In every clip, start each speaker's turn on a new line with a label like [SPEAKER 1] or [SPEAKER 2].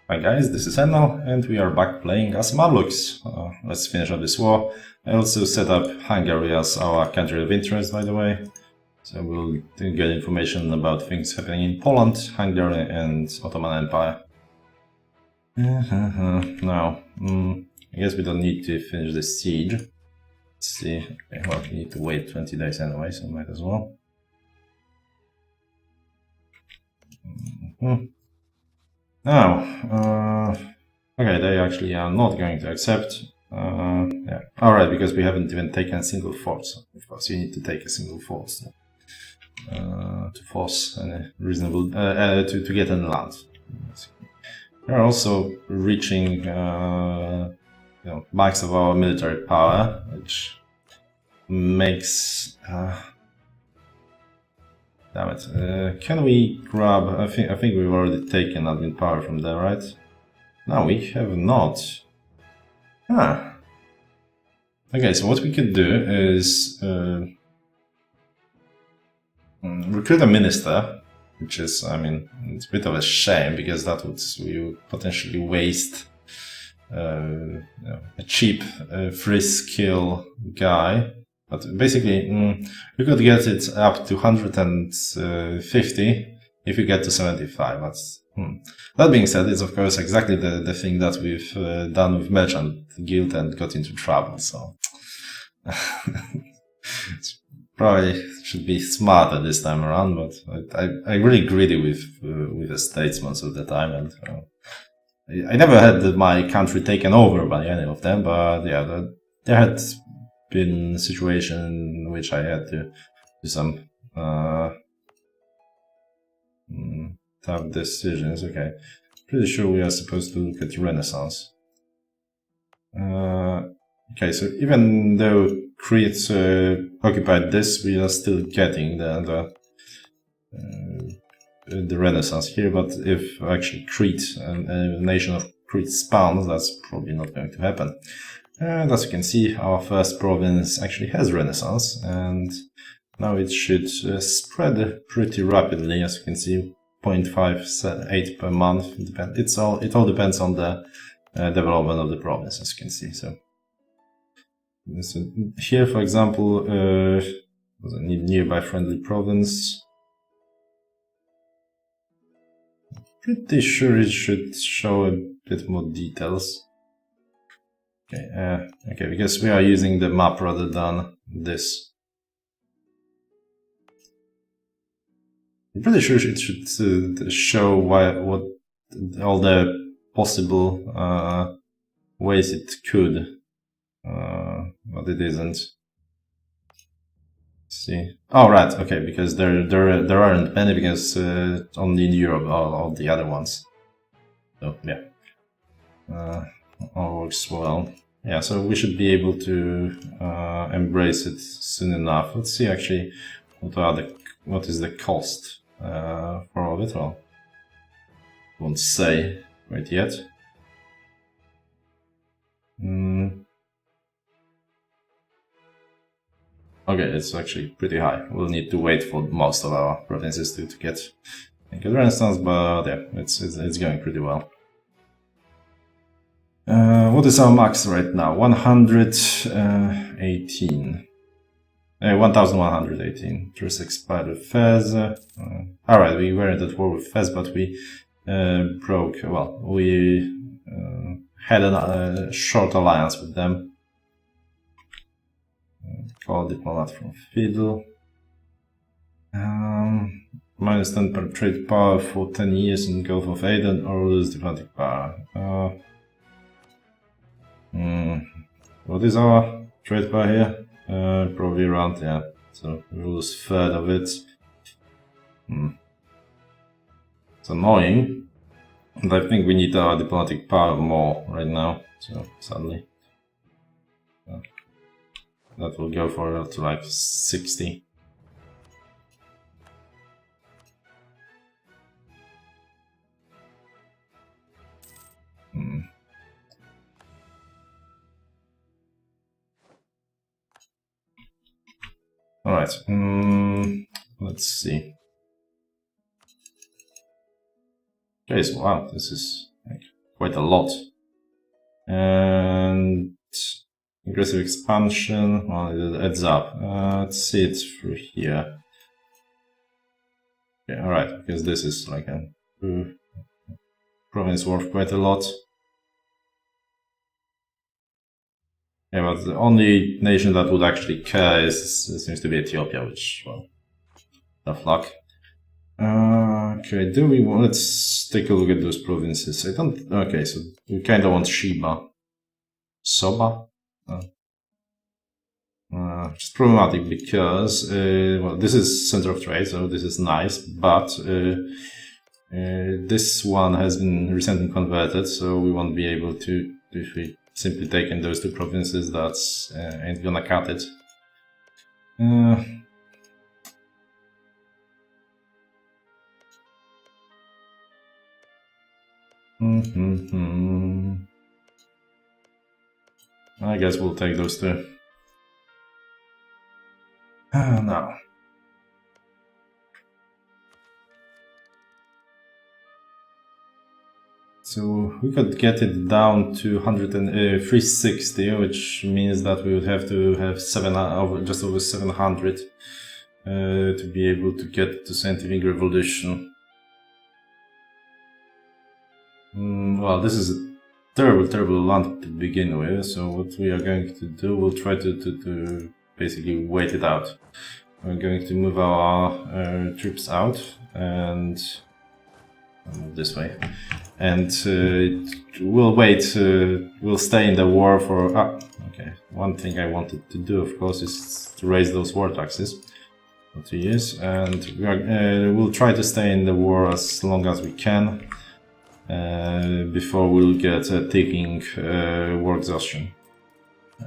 [SPEAKER 1] Hi guys, this is Emnel, and we are back playing as Mamluks. Let's finish up this war. I also set up Hungary as our country of interest, by the way. So we'll get information about things happening in Poland, Hungary, and Ottoman Empire. Now, I guess we don't need to finish the siege. Let's see. Okay, well, we need to wait 20 days anyway, so might as well. Now, okay, they actually are not going to accept. Yeah, alright, because we haven't even taken a single fort. So of course, you need to take a single fort to force any reasonable to get any land. We are also reaching max of our military power, which makes. Damn it. Can we grab... I think we've already taken admin power from there, right? No, we have not. Ah. Okay, so what we could do is recruit a minister, which is, I mean, it's a bit of a shame because that would potentially waste a cheap free skill guy. But basically, we could get it up to 150 if we get to 75. That being said, it's of course exactly the thing that we've done with Merchant Guild and got into trouble, so it's probably should be smarter this time around, but I'm really greedy with the states most of the time, and I never had my country taken over by any of them, but yeah, there had been a situation in which I had to do some tough decisions. Okay, pretty sure we are supposed to look at Renaissance. Okay, so even though Crete occupied this, we are still getting the Renaissance here. But if actually Crete, a nation of Crete spawns, that's probably not going to happen. And as you can see, our first province actually has Renaissance, and now it should spread pretty rapidly. As you can see, 0.58 per month. It all depends on the development of the province, as you can see. So here, for example, was a nearby friendly province. Pretty sure it should show a bit more details. Okay, okay, because we are using the map rather than this. I'm pretty sure it should show what all the possible ways it could, but it isn't. Let's see. Oh, right, okay, because there aren't many, because only in Europe are all the other ones. So yeah, all works well. Yeah, so we should be able to embrace it soon enough. Let's see actually what is the cost for all of it. Well, won't say right yet. Okay, it's actually pretty high. We'll need to wait for most of our provinces to get Renaissance, but yeah, it's going pretty well. What is our max right now? 118. 1118. Just expired with Fez. Alright, we weren't at war with Fez, but we broke. Well, we had a short alliance with them. Call diplomat from Fiddle. Minus 10 per trade power for 10 years in Gulf of Aden, or lose diplomatic power. What is our trade power here? Probably around, yeah. So we lose a third of it. It's annoying. And I think we need our diplomatic power more right now. So suddenly, that will go for to like 60. Alright, let's see. Okay, so wow, this is like quite a lot. And aggressive expansion, well, it adds up. Let's see it through here. Okay, alright, because this is like a province worth quite a lot. Yeah, but the only nation that would actually care seems to be Ethiopia, which, well, tough luck. Okay, let's take a look at those provinces. Okay, so we kind of want Shiba. Soba? It's problematic because, well, this is center of trade, so this is nice, but this one has been recently converted, so we won't be able to, if we simply take in those two provinces, that's ain't gonna cut it. I guess we'll take those two. Now. So we could get it down to 360, which means that we would have to have just over 700 to be able to get to scientific revolution. Well, this is a terrible land to begin with, so what we are going to do, we'll try to basically wait it out. We're going to move our troops out and move this way. And we'll wait, we'll stay in the war for... okay. One thing I wanted to do, of course, is to raise those war taxes for 2 years. And we'll try to stay in the war as long as we can before we'll get a ticking war exhaustion.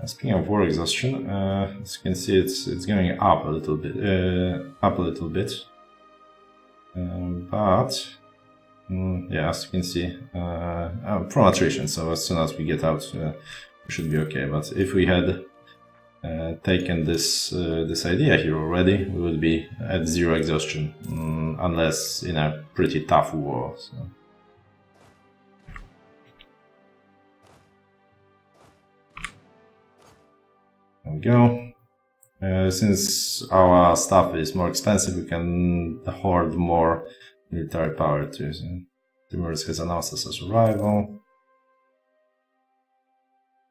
[SPEAKER 1] Speaking of war exhaustion, as you can see, it's going up a little bit, but yeah, as you can see, from attrition. So as soon as we get out, we should be okay. But if we had taken this idea here already, we would be at 0 exhaustion, unless in a pretty tough war. So. There we go. Since our stuff is more expensive, we can hoard more military power too. So Timurus has announced us as a rival.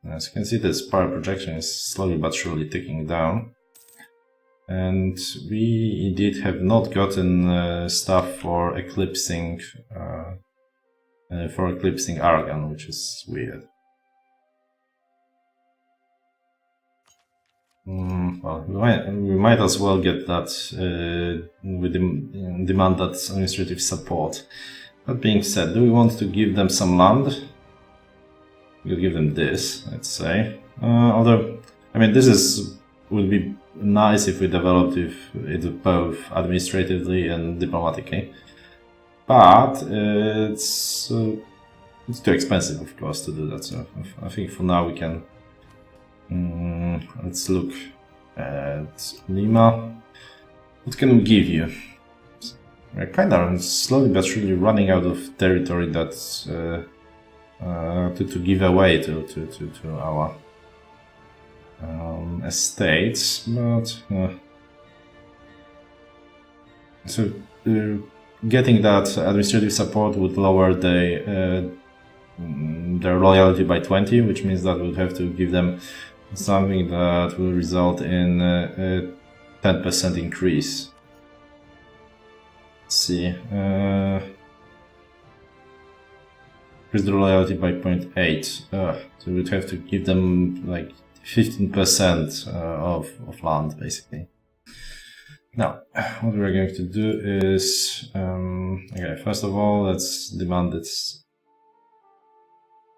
[SPEAKER 1] As you can see, this power projection is slowly but surely ticking down. And we indeed have not gotten stuff for eclipsing Aragon, which is weird. Well, we might as well get that, demand that administrative support. That being said, do we want to give them some land? We'll give them this, let's say. Although, I mean, would be nice if we developed it both administratively and diplomatically. But it's too expensive, of course, to do that. So I think for now we can. Let's look at Lima. What can we give you? We're kind of slowly but surely running out of territory that's to give away to our estates, but so getting that administrative support would lower their loyalty by 20, which means that we'll have to give them something that will result in a 10% increase. Let's see. Increase the loyalty by 0.8. So we'd have to give them like 15% of land, basically. Now, what we're going to do is, okay, first of all, let's demand this.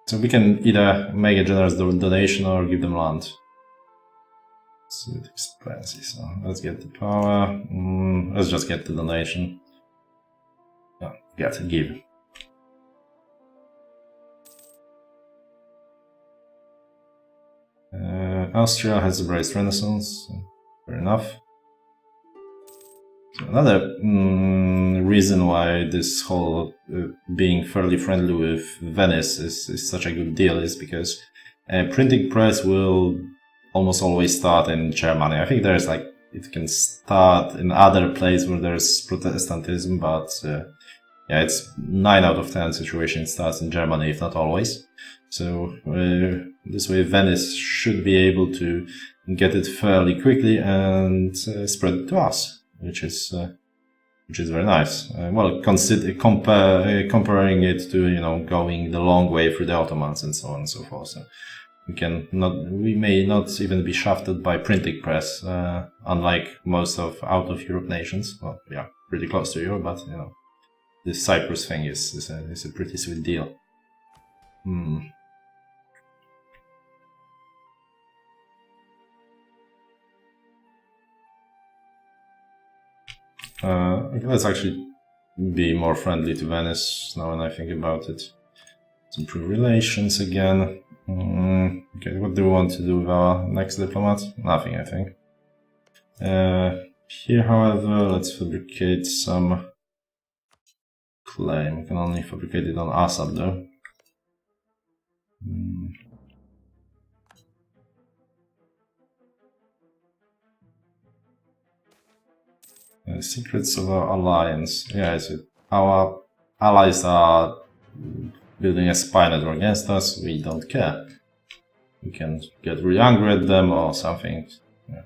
[SPEAKER 1] So we can either make a generous donation or give them land. It's a bit expensive, so let's get the power. Let's just get the donation. Oh, give. Austria has embraced Renaissance, so fair enough. Another reason why this whole being fairly friendly with Venice is such a good deal is because printing press will almost always start in Germany. I think there's like, it can start in other places where there's Protestantism, but yeah, it's 9 out of 10 situations starts in Germany, if not always. So this way Venice should be able to get it fairly quickly and spread it to us, which is very nice. Well, comparing it to, you know, going the long way through the Ottomans and so on and so forth. So we may not even be shafted by printing press, unlike most of out of Europe nations. Well, yeah, pretty close to Europe, but you know, this Cyprus thing is a pretty sweet deal. Let's actually be more friendly to Venice now when I think about it. Let's improve relations again. Okay, what do we want to do with our next diplomat? Nothing, I think. Here, however, let's fabricate some clay. We can only fabricate it on ASAP though. Secrets of our alliance. Yeah, our allies are building a spy network against us. We don't care. We can get really angry at them or something. Yeah.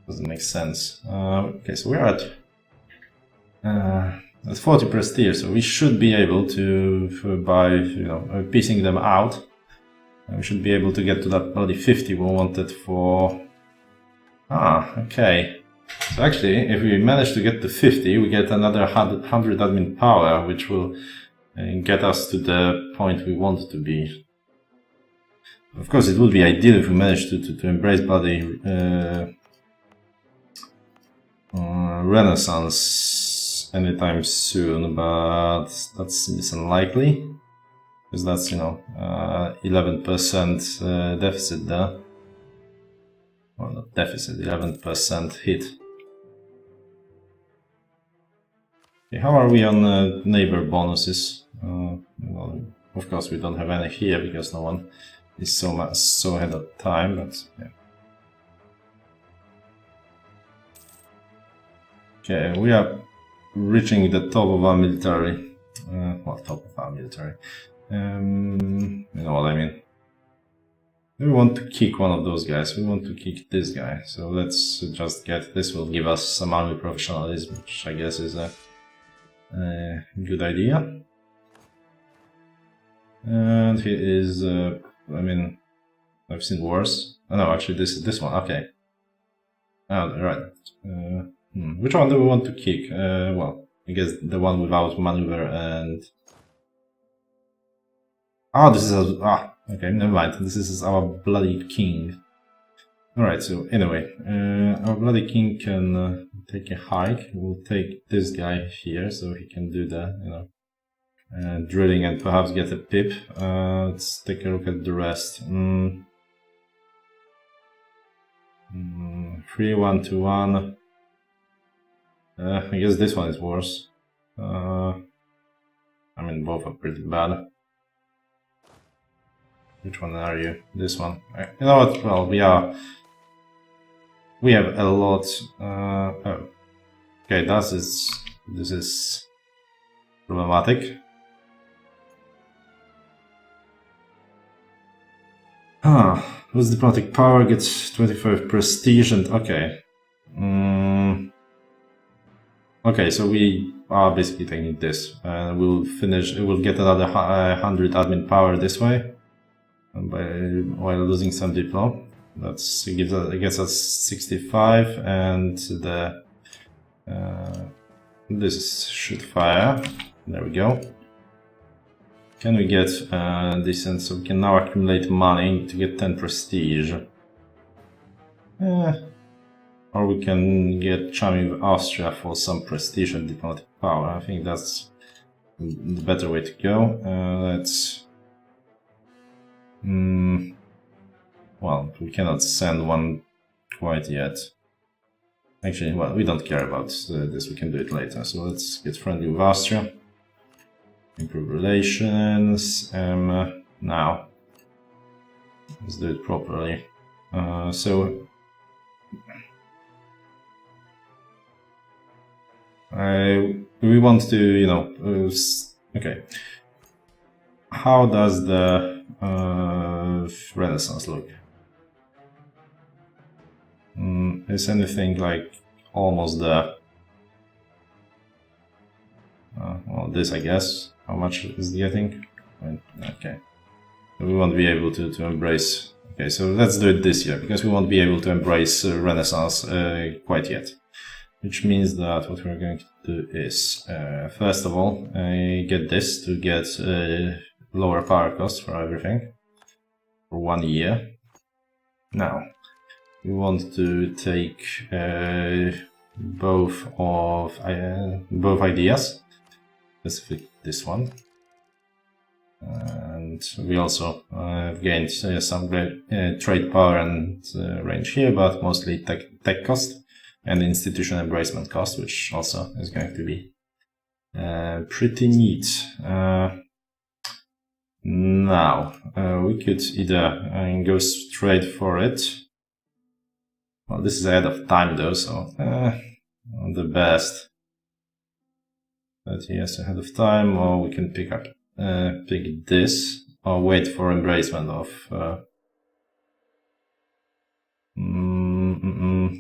[SPEAKER 1] Doesn't make sense. Okay, so we're at 40 prestige, so we should be able to, by, you know, piecing them out, we should be able to get to that bloody 50 we wanted for... okay. So actually, if we manage to get to 50, we get another 100 admin power, which will get us to the point we want to be. Of course, it would be ideal if we managed to embrace bloody Renaissance anytime soon, but that seems unlikely, because that's, you know, 11% deficit there. Well, not deficit, 11% hit. Okay, how are we on neighbor bonuses? Well, of course, we don't have any here because no one is so ahead of time, but yeah. Okay, we are reaching the top of our military. Well, top of our military. You know what I mean. We want to kick one of those guys. We want to kick this guy. So let's just get this. Will give us some army professionalism, which I guess is a good idea. And he is. I mean, I've seen worse. Oh, no, actually, this one. Okay. Oh, right. Which one do we want to kick? Well, I guess the one without maneuver and. Oh, this is a. Okay, never mind. This is our bloody king. Alright, so anyway, our bloody king can take a hike. We'll take this guy here so he can do the, you know, drilling and perhaps get a pip. Let's take a look at the rest. 3-1-2-1. I guess this one is worse. I mean, both are pretty bad. Which one are you? This one. You know what? Well, we have a lot. Oh. Okay, this is problematic. Whose diplomatic power gets 25 prestige and okay. Okay, so we are basically taking this. We'll finish. We'll get another 100 admin power this way. While losing some diplo. It gets us 65 and the this should fire. There we go. Can we get decent? So we can now accumulate money to get 10 prestige. Or we can get charming with Austria for some prestige and diplomatic power. I think that's the better way to go. Let's. Well, we cannot send one quite yet. Actually, well, we don't care about this, we can do it later. So let's get friendly with Austria. Improve relations. Now, let's do it properly. So we want to, you know, okay. How does the Renaissance look? Is anything like almost there? Well, this, I guess. How much is it getting? Okay. We won't be able to embrace. Okay, so let's do it this year, because we won't be able to embrace Renaissance quite yet. Which means that what we're going to do is, first of all, get this to get lower power cost for everything for 1 year. Now, we want to take both ideas, specifically this one. And we also gained some trade power and range here, but mostly tech cost and institution embracement cost, which also is going to be pretty neat. Now, we could either go straight for it. Well, this is ahead of time though, so the best. 30 years ahead of time, or we can pick this, or wait for embracement of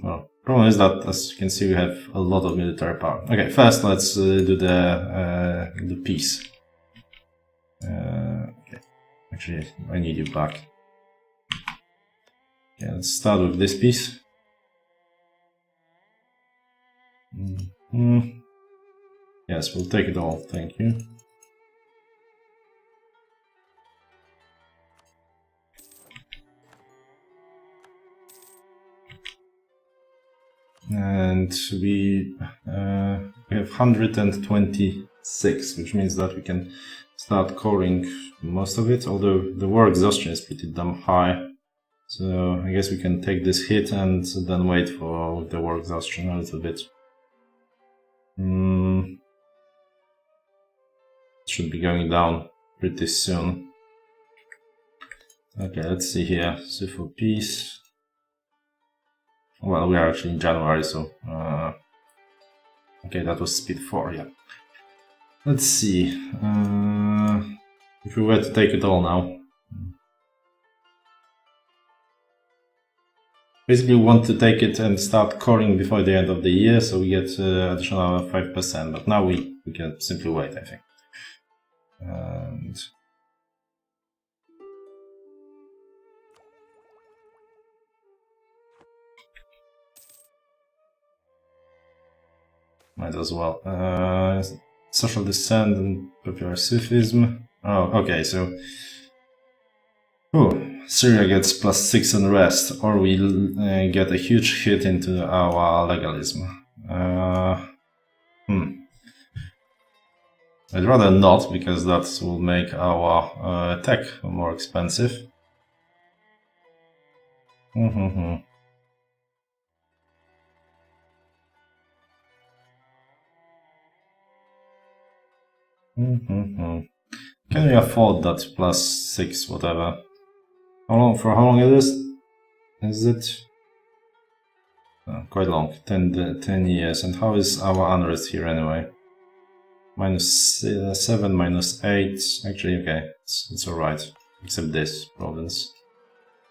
[SPEAKER 1] well, problem is that, as you can see, we have a lot of military power. Okay, first let's do the peace. Okay, actually, I need you back. Okay, let's start with this piece. Yes, we'll take it all, thank you. And we have 126, which means that we can start coring most of it, although the war exhaustion is pretty damn high. So I guess we can take this hit and then wait for the war exhaustion a little bit. Should be going down pretty soon. Okay, let's see here. So for peace. Well, we are actually in January, so okay, that was speed 4, yeah. Let's see. If we were to take it all now. Basically, we want to take it and start coring before the end of the year, so we get additional 5%, but now we can simply wait, I think. And might as well. Social dissent and popular sufism. Oh, okay, so Syria gets +6 unrest, or we'll get a huge hit into our legalism. I'd rather not, because that will make our tech more expensive. Can we afford that +6 whatever? For how long it is? Is it? Quite long, 10 years. And how is our unrest here anyway? -7, -8. Actually, okay, it's alright. Except this province.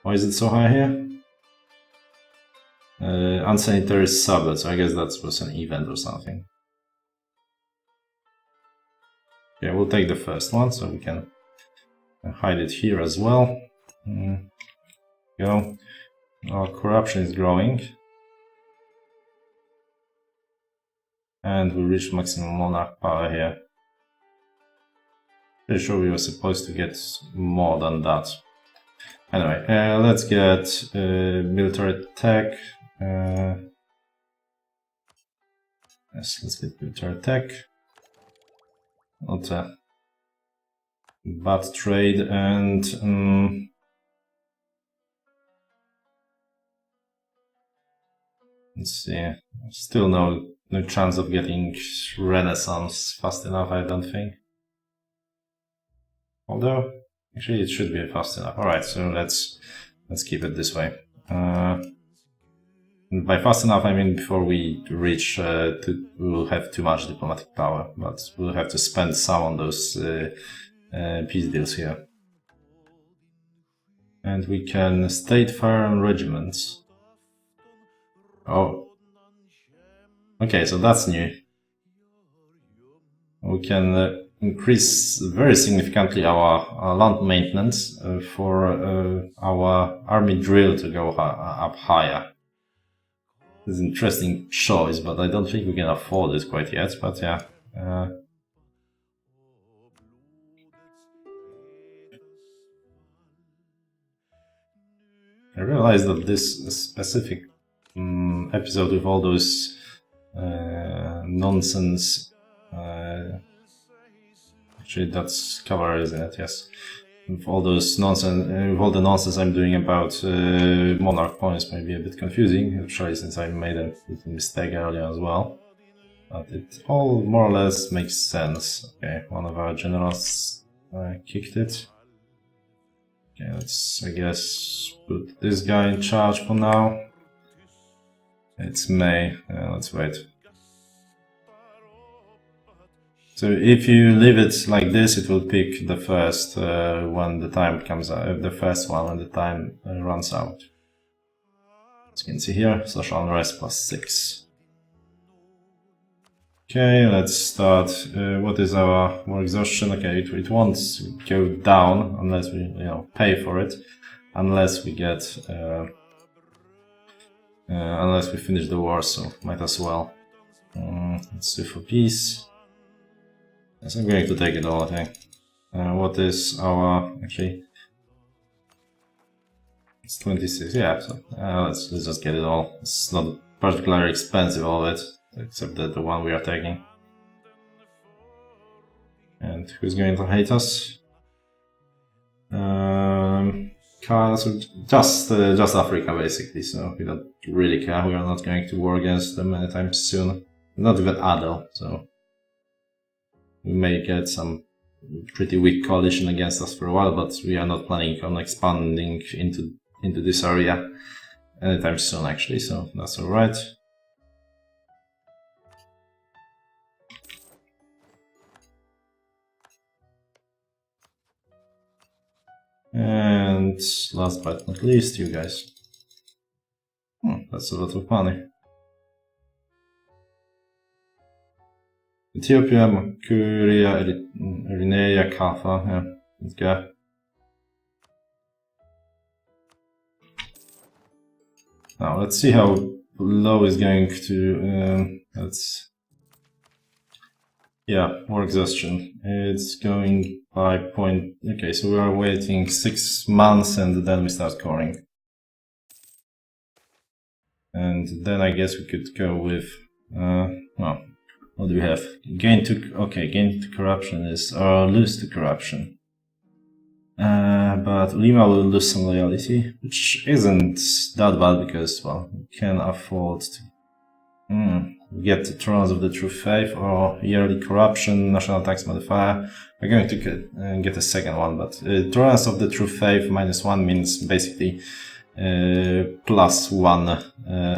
[SPEAKER 1] Why is it so high here? Unsanitary suburb, so I guess that was an event or something. Yeah, we'll take the first one, so we can hide it here as well. Go. Our corruption is growing. And we reach maximum monarch power here. Pretty sure we were supposed to get more than that. Anyway, let's get military tech. Yes, let's get military tech. Not a bad trade, and Let's see. Still no chance of getting Renaissance fast enough, I don't think. Although, actually, it should be fast enough. All right, so let's keep it this way. By fast enough, I mean before we reach, we'll have too much diplomatic power, but we'll have to spend some on those peace deals here. And we can state firm regiments. Oh. Okay, so that's new. We can increase very significantly our land maintenance for our army drill to go up higher. It's an interesting choice, but I don't think we can afford it quite yet, but yeah. I realized that this specific episode with all those nonsense, actually that's cover, isn't it? Yes. With all those nonsense, with all the nonsense I'm doing about monarch points might be a bit confusing, actually, since I made a mistake earlier as well. But it all more or less makes sense. Okay, one of our generals kicked it. Okay, let's, I guess, put this guy in charge for now. It's May. Let's wait. So if you leave it like this, it will pick the first when the time comes out, the first one when the time runs out. As you can see here, social unrest +6. Okay, let's start. What is our more exhaustion? Okay, it won't go down unless we pay for it, unless we get unless we finish the war. So might as well. Let's do for peace. Yes, I'm going to take it all, I think. What is our, actually, it's 26, yeah, so let's just get it all. It's not particularly expensive, all of it, except the one we are taking. And who's going to hate us? Just Africa, basically, so we don't really care. We are not going to war against them anytime soon. Not even Adel, so we may get some pretty weak coalition against us for a while, but we are not planning on expanding into this area anytime soon, actually, so that's alright. And last but not least, you guys. That's a lot of money. Ethiopia, Makuria, Eritrea, Kaffa, yeah, let's go. Now let's see how low is going to, war exhaustion. It's going by point, okay, so we are waiting 6 months and then we start coring. And then I guess we could go with, well, what do we have? Gain to corruption is, or lose to corruption. But Lima will lose some loyalty, which isn't that bad because, well, we can afford to get the Thrones of the True Faith or yearly corruption, national tax modifier. We're going to get a second one, but Thrones of the True Faith -1 means basically +1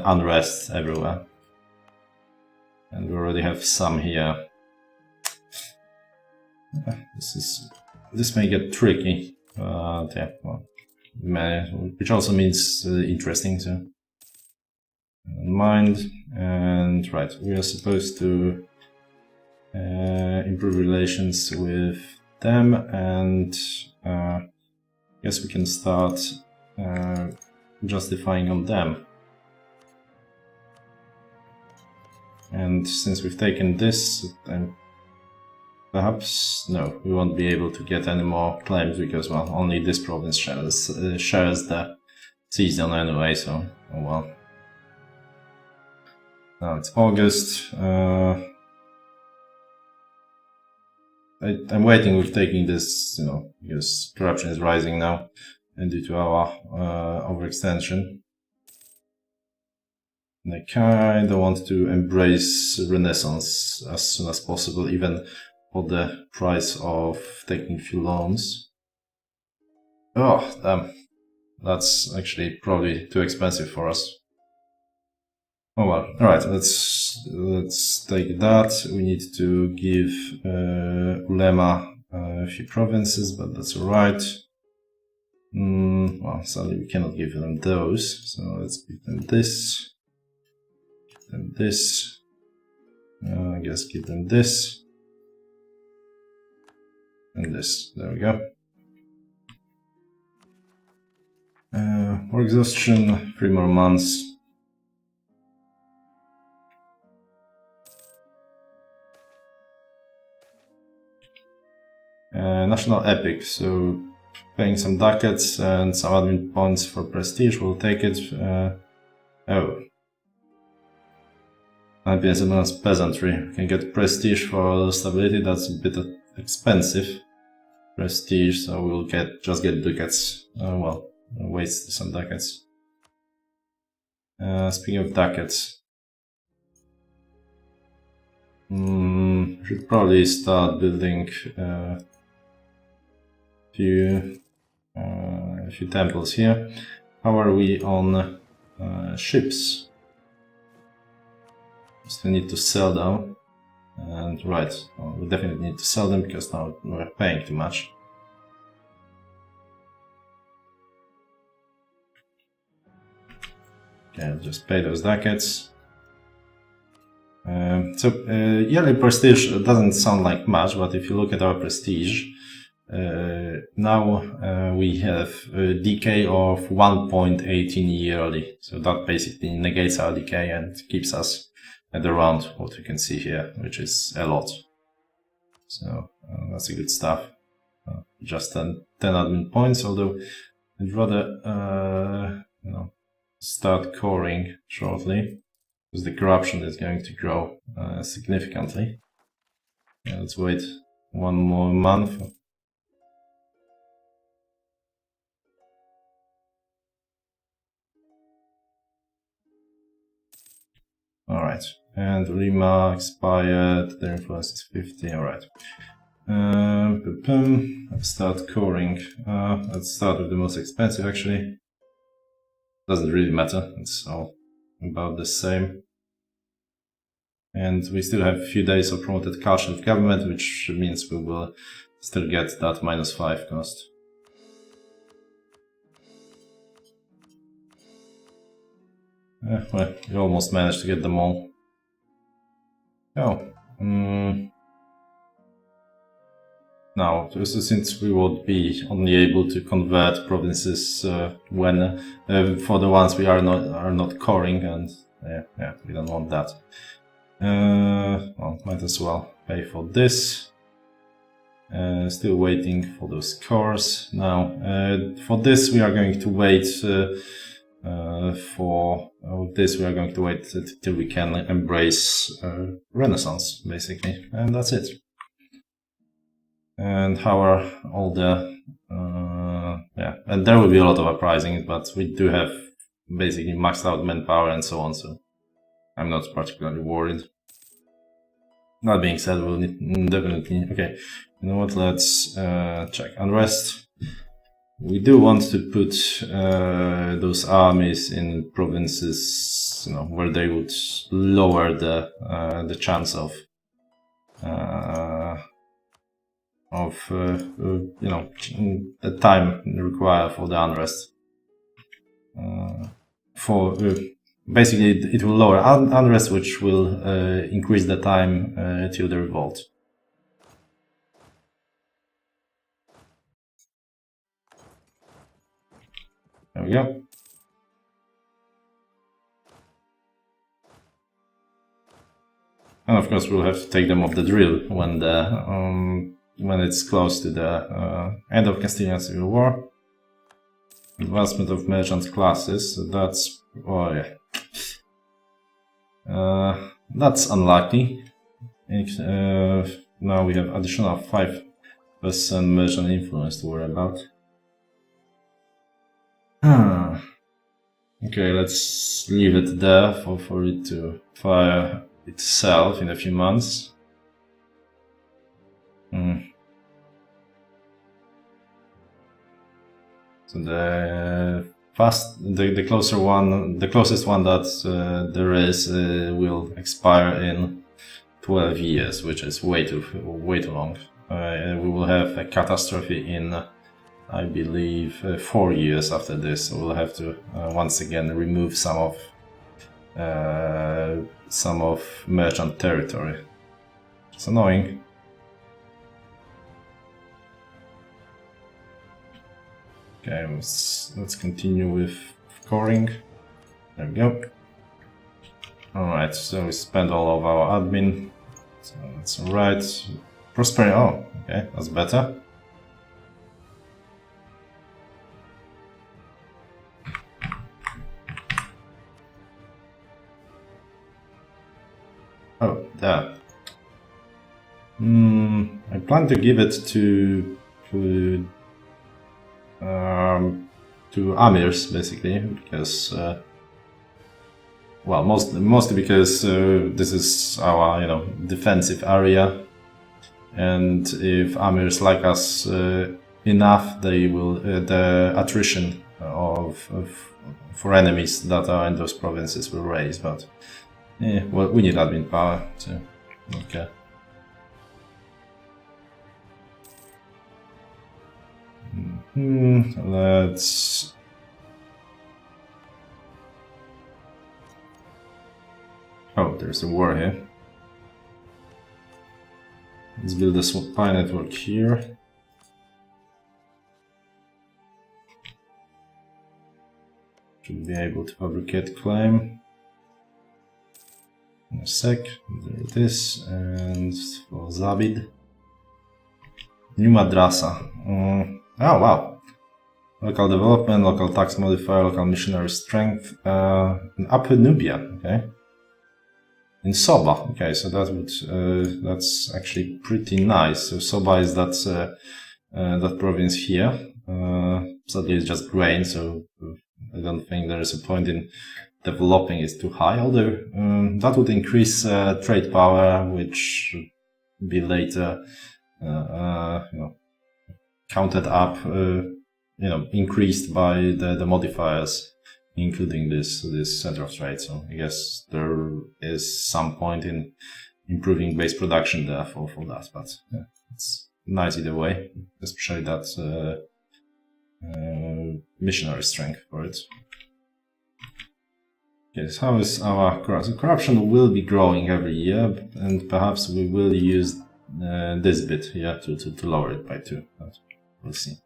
[SPEAKER 1] unrest everywhere. And we already have some here. This may get tricky, but yeah, well, which also means interesting too. Mind, and right, we are supposed to improve relations with them, and I guess we can start justifying on them. And since we've taken this, then perhaps, no, we won't be able to get any more claims because, well, only this province shares the season anyway, so, oh well. Now it's August. I'm waiting with taking this, because corruption is rising now, and due to our overextension. They kind of want to embrace Renaissance as soon as possible, even for the price of taking a few loans. Oh, damn. That's actually probably too expensive for us. Oh well, alright, let's take that. We need to give Ulema a few provinces, but that's alright. Well, sadly we cannot give them those, so let's give them this. Give them this. I guess give them this. And this. There we go. War exhaustion, 3 more months. National Epic, so paying some ducats and some admin points for prestige, we'll take it. Oh. Happiness peasantry. Can get prestige for stability, that's a bit expensive. Prestige, so we'll just get ducats. Well, waste some ducats. Speaking of ducats, should probably start building a few temples here. How are we on ships? Still need to sell them. And right, well, we definitely need to sell them because now we're paying too much. Okay, I'll just pay those ducats. Yearly prestige doesn't sound like much, but if you look at our prestige, now we have a decay of 1.18 yearly. So that basically negates our decay and keeps us at around what you can see here, which is a lot. So that's a good stuff. Just 10 admin points, although I'd rather start coring shortly, because the corruption is going to grow significantly. Yeah, let's wait 1 more month. Alright, and Rima expired, their influence is 50, alright. Let's start coring. Let's start with the most expensive actually. Doesn't really matter, it's all about the same. And we still have a few days of promoted culture of government, which means we will still get that -5 cost. Well, we almost managed to get them all. Oh. Now, since we would be only able to convert provinces when for the ones we are not coring, and yeah, we don't want that. Well, might as well pay for this. Still waiting for those cores. Now, for this we are going to wait. For this we are going to wait till we can embrace Renaissance, basically, and that's it. And how are all the yeah, and there will be a lot of uprising, but we do have basically maxed out manpower and so on, so I'm not particularly worried. That being said, we'll definitely, okay, you know what, let's check unrest. We do want to put those armies in provinces, where they would lower the chance of the time required for the unrest. Basically, it will lower unrest, which will increase the time till the revolt. There we go. And of course, we'll have to take them off the drill when it's close to the end of Castilian Civil War. Advancement of merchant classes. So that's that's unlucky. Now we have additional 5% merchant influence to worry about. Okay, let's leave it there for it to fire itself in a few months. So the closest one that there is will expire in 12 years, which is way too long. We will have a catastrophe in, I believe, 4 years after this. So we'll have to once again remove some of merchant territory. It's annoying. Okay, let's continue with coring. There we go. Alright, so we spent all of our admin. So that's alright. Prosperity. Oh, okay, that's better. Oh, there. I plan to give it to Amirs, basically, because well, mostly because this is our defensive area, and if Amirs like us enough, they will the attrition for enemies that are in those provinces will raise. But well, we need admin power, so okay. Let's oh, there's a war here. Let's build a supply network here. Should be able to fabricate claim. In a sec, there it is, and for Zabid. New madrasa. Oh wow. Local development, local tax modifier, local missionary strength. In Upper Nubia, okay. In Soba, okay, so that would that's actually pretty nice. So Soba is that province here. Sadly, it's just grain, so I don't think there is a point in developing it too high. Although that would increase trade power, which would be later, counted up, increased by the modifiers, including this center of trade. So I guess there is some point in improving base production there for that. But yeah, it's nice either way, especially that missionary strength for it. Okay, so how is our corruption? Corruption will be growing every year, and perhaps we will use this bit here to lower it by 2. But we'll see.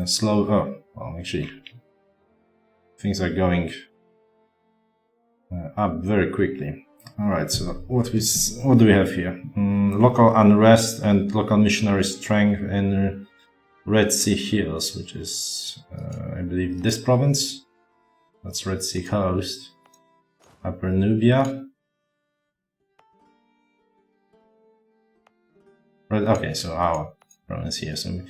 [SPEAKER 1] Slow. Oh, well, actually, things are going up very quickly. All right. So what do we have here? Local unrest and local missionary strength in Red Sea Hills, which is, I believe, this province. That's Red Sea Coast. Upper Nubia. Right. Okay. So our province here. So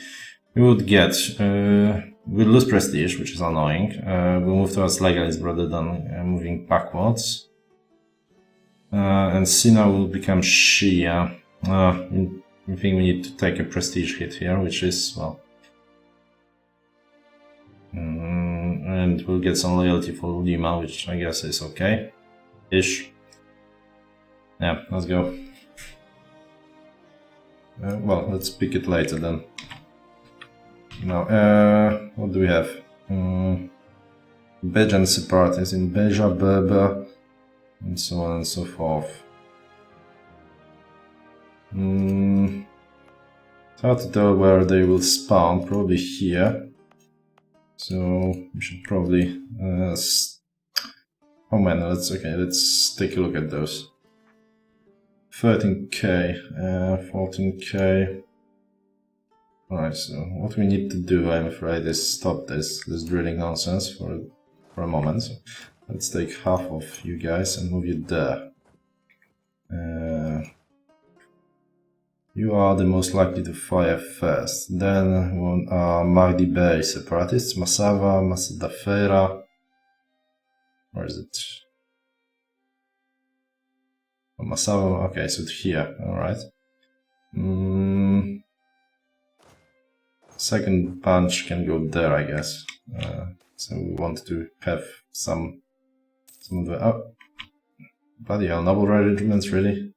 [SPEAKER 1] we would get, we'll lose prestige, which is annoying. We'll move towards legalism rather than moving backwards. And Sina will become Shia. I think we need to take a prestige hit here, which is, well... and we'll get some loyalty for Lima, which I guess is okay. Ish. Yeah, let's go. Well, let's pick it later then. Now, what do we have? Bejan separatists in Beja, Berber, and so on and so forth. It's hard to tell where they will spawn, probably here. So we should probably oh man, let's take a look at those. 13k, 14k. Alright, so what we need to do, I'm afraid, is stop this drilling nonsense for a moment. So let's take half of you guys and move you there. You are the most likely to fire first. Then Magdi Bey separatists, Masava, Masdafera. Where is it? Oh, Masava, okay, so it's here, alright. Second punch can go there, I guess. So we want to have some of the... Oh, bloody hell, noble regiments, really?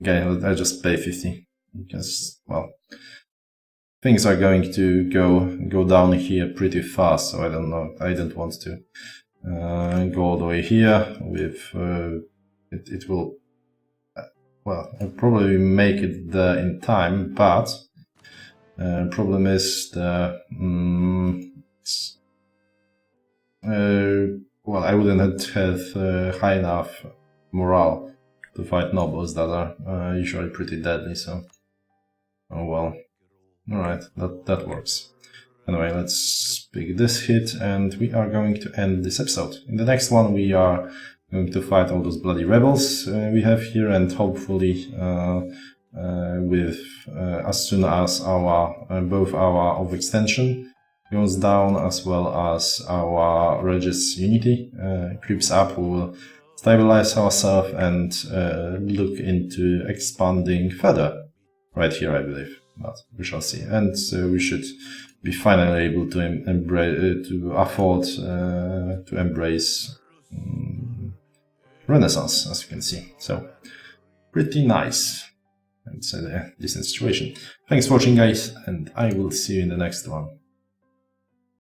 [SPEAKER 1] Okay, I just pay 50 because, well, things are going to go down here pretty fast. So I don't know. I don't want to go all the way here. With it will, well, I'll probably make it there in time, but problem is the well, I wouldn't have high enough morale to fight nobles that are usually pretty deadly, so... Oh well. Alright, that works. Anyway, let's pick this hit, and we are going to end this episode. In the next one, we are going to fight all those bloody rebels we have here, and hopefully as soon as both our overextension goes down, as well as our Regis unity creeps up, we will stabilize ourselves and look into expanding further. Right here, I believe, but we shall see. And we should be finally able to afford to embrace Renaissance, as you can see. So, pretty nice. It's a decent situation. Thanks for watching, guys, and I will see you in the next one.